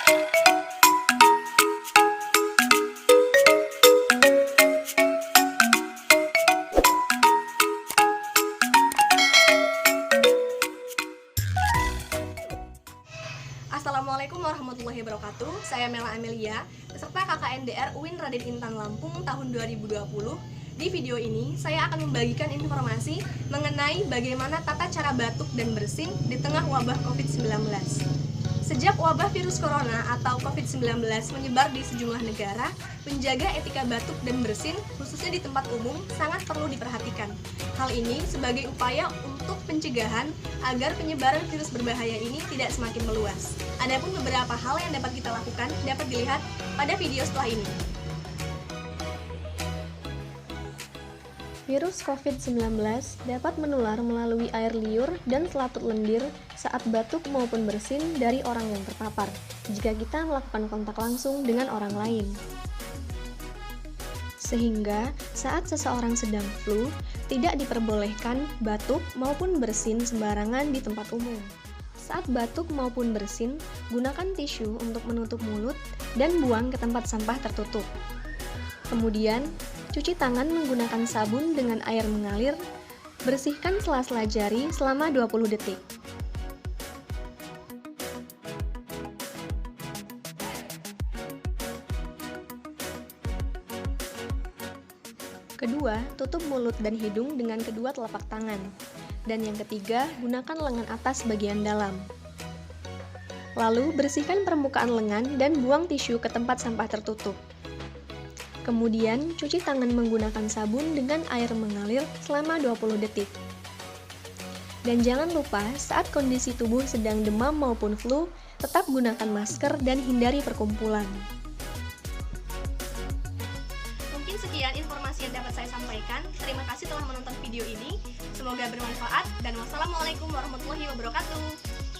Assalamualaikum warahmatullahi wabarakatuh. Saya Mela Amelia, peserta KKNDR UIN Raden Intan Lampung tahun 2020. Di video ini, saya akan membagikan informasi mengenai bagaimana tata cara batuk dan bersin di tengah wabah COVID-19. Sejak wabah virus corona atau COVID-19 menyebar di sejumlah negara, menjaga etika batuk dan bersin, khususnya di tempat umum, sangat perlu diperhatikan. Hal ini sebagai upaya untuk pencegahan agar penyebaran virus berbahaya ini tidak semakin meluas. Adapun beberapa hal yang dapat kita lakukan dapat dilihat pada video setelah ini. Virus COVID-19 dapat menular melalui air liur dan selaput lendir saat batuk maupun bersin dari orang yang terpapar, jika kita melakukan kontak langsung dengan orang lain. Sehingga, saat seseorang sedang flu, tidak diperbolehkan batuk maupun bersin sembarangan di tempat umum. Saat batuk maupun bersin, gunakan tisu untuk menutup mulut dan buang ke tempat sampah tertutup. Kemudian, cuci tangan menggunakan sabun dengan air mengalir, bersihkan sela-sela jari selama 20 detik. Kedua, tutup mulut dan hidung dengan kedua telapak tangan. Dan yang ketiga, gunakan lengan atas bagian dalam. Lalu, bersihkan permukaan lengan dan buang tisu ke tempat sampah tertutup. Kemudian, cuci tangan menggunakan sabun dengan air mengalir selama 20 detik. Dan jangan lupa, saat kondisi tubuh sedang demam maupun flu, tetap gunakan masker dan hindari perkumpulan. Mungkin sekian informasi yang dapat saya sampaikan. Terima kasih telah menonton video ini. Semoga bermanfaat dan wassalamualaikum warahmatullahi wabarakatuh.